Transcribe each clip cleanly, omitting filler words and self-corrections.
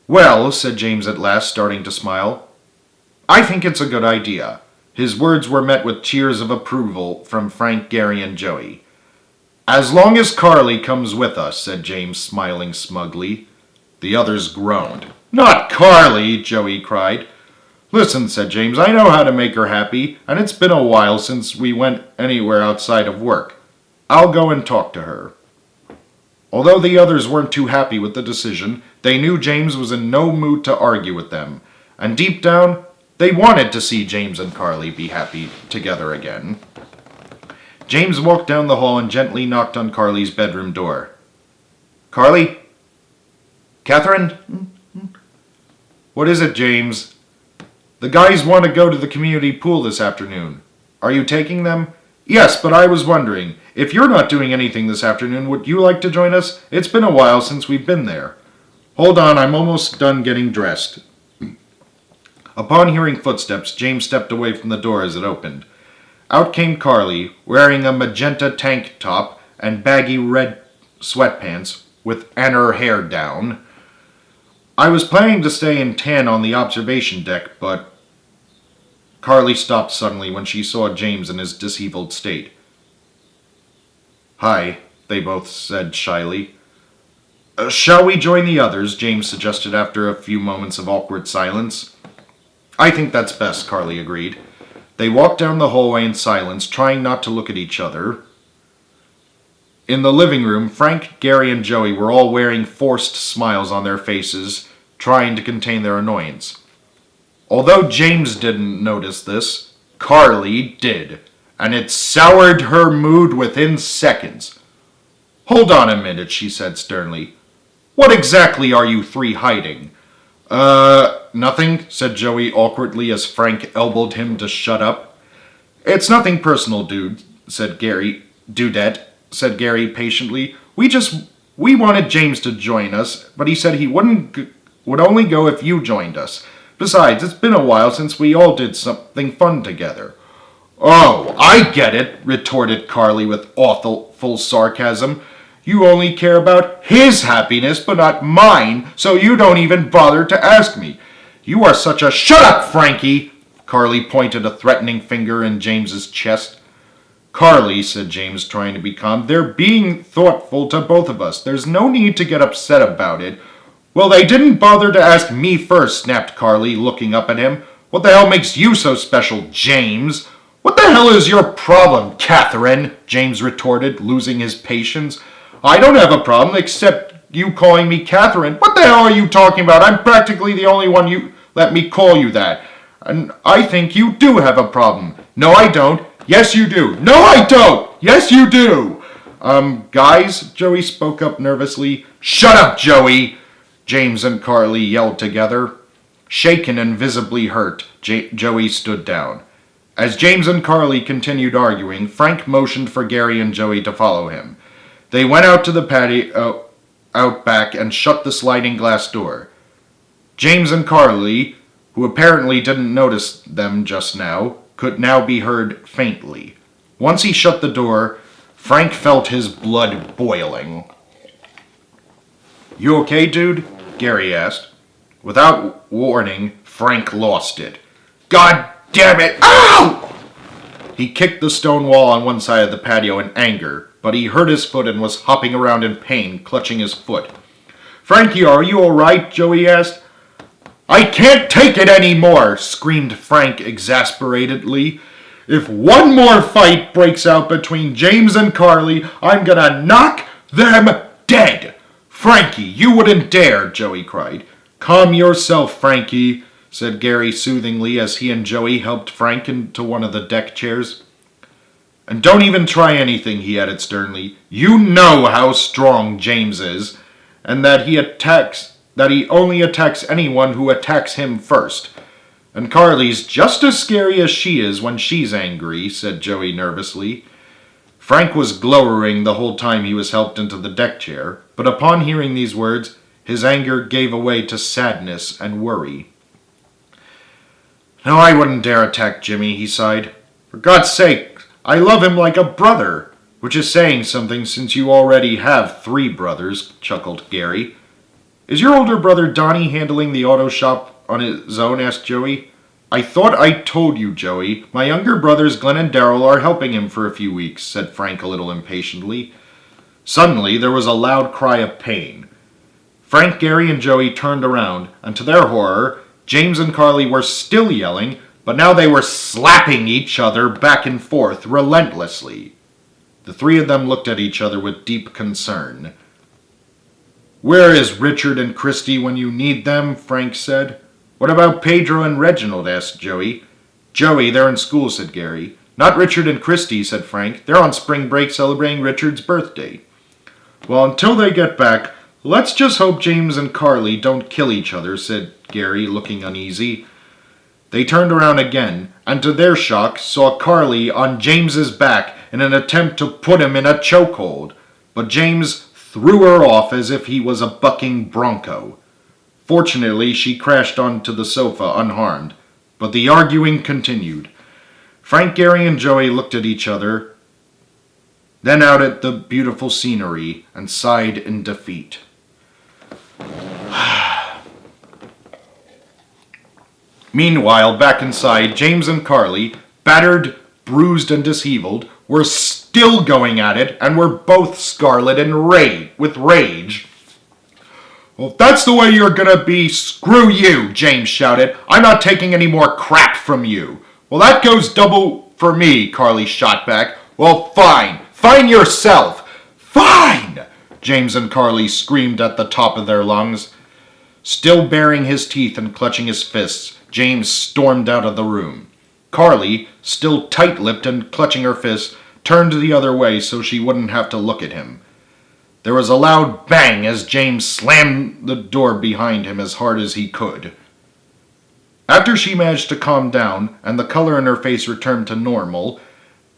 "Well," said James at last, starting to smile, "I think it's a good idea." His words were met with cheers of approval from Frank, Gary, and Joey. "As long as Carly comes with us," said James, smiling smugly. The others groaned. "Not Carly!" Joey cried. "Listen," said James, "I know how to make her happy, and it's been a while since we went anywhere outside of work. I'll go and talk to her." Although the others weren't too happy with the decision, they knew James was in no mood to argue with them, and deep down, they wanted to see James and Carly be happy together again. James walked down the hall and gently knocked on Carly's bedroom door. "Carly? Catherine?" "What is it, James?" "The guys want to go to the community pool this afternoon. Are you taking them?" "Yes, but I was wondering, if you're not doing anything this afternoon, would you like to join us? It's been a while since we've been there." "Hold on, I'm almost done getting dressed." Upon hearing footsteps, James stepped away from the door as it opened. Out came Carly, wearing a magenta tank top and baggy red sweatpants, and her hair down. "I was planning to stay in tan on the observation deck, but..." Carly stopped suddenly when she saw James in his disheveled state. "Hi," they both said shyly. "Shall we join the others?" James suggested after a few moments of awkward silence. "I think that's best," Carly agreed. They walked down the hallway in silence, trying not to look at each other. In the living room, Frank, Gary, and Joey were all wearing forced smiles on their faces, trying to contain their annoyance. Although James didn't notice this, Carly did, and it soured her mood within seconds. "Hold on a minute," she said sternly. "What exactly are you three hiding?" Nothing," said Joey awkwardly as Frank elbowed him to shut up. "It's nothing personal, dude," said Gary. "Dudette," said Gary patiently. We wanted James to join us, but he said he would only go if you joined us. Besides, it's been a while since we all did something fun together." "Oh, I get it," retorted Carly with awful sarcasm. "You only care about his happiness, but not mine, so you don't even bother to ask me. You are such a—" "Shut up, Frankie!" Carly pointed a threatening finger in James's chest. "Carly," said James, trying to be calm, "they're being thoughtful to both of us. There's no need to get upset about it." "Well, they didn't bother to ask me first," snapped Carly, looking up at him. "What the hell makes you so special, James?" "What the hell is your problem, Catherine?" James retorted, losing his patience. "I don't have a problem except you calling me Catherine. What the hell are you talking about? I'm practically the only one you let me call you that. And I think you do have a problem." "No, I don't." "Yes, you do." "No, I don't." "Yes, you do." Guys," Joey spoke up nervously. "Shut up, Joey!" James and Carly yelled together. Shaken and visibly hurt, Joey stood down. As James and Carly continued arguing, Frank motioned for Gary and Joey to follow him. They went out to the patio out back and shut the sliding glass door. James and Carly, who apparently didn't notice them just now, could now be heard faintly. Once he shut the door, Frank felt his blood boiling. "You okay, dude?" Gary asked. Without warning, Frank lost it. "God damn it! Ow!" He kicked the stone wall on one side of the patio in anger, but he hurt his foot and was hopping around in pain, clutching his foot. "Frankie, are you all right?" Joey asked. "I can't take it anymore!" screamed Frank exasperatedly. "If one more fight breaks out between James and Carly, I'm gonna knock them dead!" "Frankie, you wouldn't dare!" Joey cried. "Calm yourself, Frankie," said Gary soothingly as he and Joey helped Frank into one of the deck chairs. "And don't even try anything," he added sternly. "You know how strong James is, and that he only attacks anyone who attacks him first. And Carly's just as scary as she is when she's angry," said Joey nervously. Frank was glowering the whole time he was helped into the deck chair, but upon hearing these words, his anger gave way to sadness and worry. "No, I wouldn't dare attack Jimmy," he sighed. "For God's sake, I love him like a brother," which is saying something since you already have 3 brothers, chuckled Gary. Is your older brother Donnie handling the auto shop on his own? Asked Joey. I thought I told you, Joey. My younger brothers Glenn and Darrell are helping him for a few weeks, said Frank a little impatiently. Suddenly, there was a loud cry of pain. Frank, Gary, and Joey turned around, and to their horror, James and Carly were still yelling, but now they were slapping each other back and forth relentlessly. The three of them looked at each other with deep concern. Where is Richard and Christy when you need them? Frank said. What about Pedro and Reginald? Asked Joey. Joey, they're in school, said Gary. Not Richard and Christy, said Frank. They're on spring break celebrating Richard's birthday. Well, until they get back, let's just hope James and Carly don't kill each other, said Gary, looking uneasy. They turned around again, and to their shock, saw Carly on James's back in an attempt to put him in a chokehold, but James threw her off as if he was a bucking bronco. Fortunately, she crashed onto the sofa unharmed, but the arguing continued. Frank, Gary, and Joey looked at each other, then out at the beautiful scenery, and sighed in defeat. Meanwhile, back inside, James and Carly, battered, bruised, and disheveled, were still going at it, and were both scarlet and with rage. Well, if that's the way you're gonna be, screw you, James shouted. I'm not taking any more crap from you. Well, that goes double for me, Carly shot back. Well, fine. Fine yourself. Fine! James and Carly screamed at the top of their lungs. Still baring his teeth and clutching his fists, James stormed out of the room. Carly, still tight-lipped and clutching her fists, turned the other way so she wouldn't have to look at him. There was a loud bang as James slammed the door behind him as hard as he could. After she managed to calm down and the color in her face returned to normal,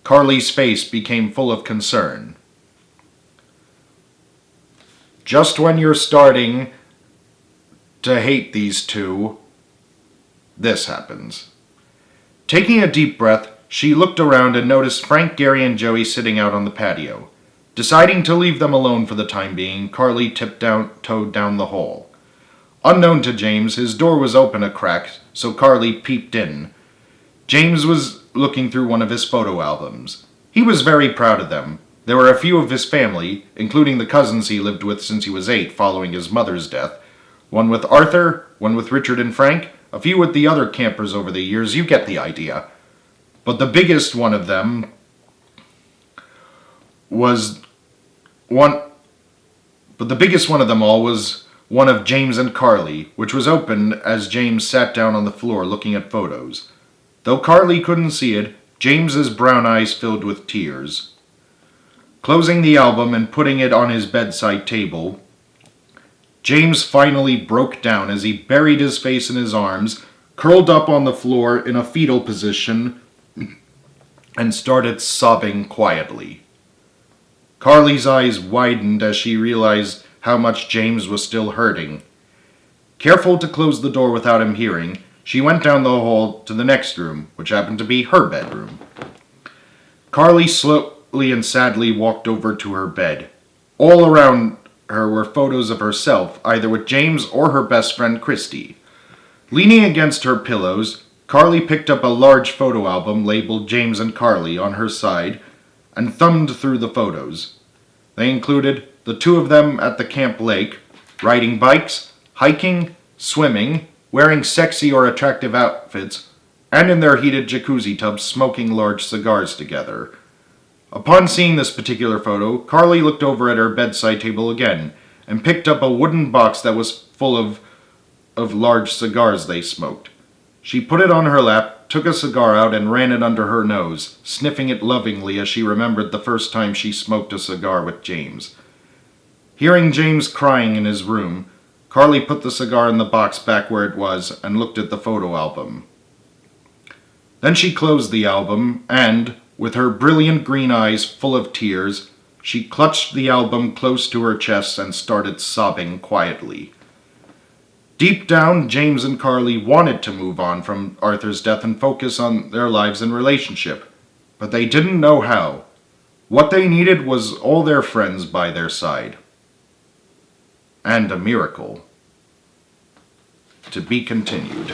Carly's face became full of concern. Just when you're starting to hate these two, this happens. Taking a deep breath, she looked around and noticed Frank, Gary, and Joey sitting out on the patio. Deciding to leave them alone for the time being, Carly tiptoed down the hall. Unknown to James, his door was open a crack, so Carly peeped in. James was looking through one of his photo albums. He was very proud of them. There were a few of his family, including the cousins he lived with since he was 8 following his mother's death. One with Arthur, one with Richard and Frank, a few with the other campers over the years. You get the idea. But the biggest one of them all was one of James and Carly, which was open as James sat down on the floor looking at photos. Though Carly couldn't see it, James's brown eyes filled with tears. Closing the album and putting it on his bedside table, James finally broke down as he buried his face in his arms, curled up on the floor in a fetal position, and started sobbing quietly. Carly's eyes widened as she realized how much James was still hurting. Careful to close the door without him hearing, she went down the hall to the next room, which happened to be her bedroom. Carly slowly and sadly walked over to her bed. All around her were photos of herself, either with James or her best friend Christy. Leaning against her pillows, Carly picked up a large photo album labeled James and Carly on her side and thumbed through the photos. They included the two of them at the camp lake, riding bikes, hiking, swimming, wearing sexy or attractive outfits, and in their heated jacuzzi tubs smoking large cigars together. Upon seeing this particular photo, Carly looked over at her bedside table again and picked up a wooden box that was full of large cigars they smoked. She put it on her lap, took a cigar out, and ran it under her nose, sniffing it lovingly as she remembered the first time she smoked a cigar with James. Hearing James crying in his room, Carly put the cigar in the box back where it was and looked at the photo album. Then she closed the album and, with her brilliant green eyes full of tears, she clutched the album close to her chest and started sobbing quietly. Deep down, James and Carly wanted to move on from Arthur's death and focus on their lives and relationship, but they didn't know how. What they needed was all their friends by their side. And a miracle. To be continued.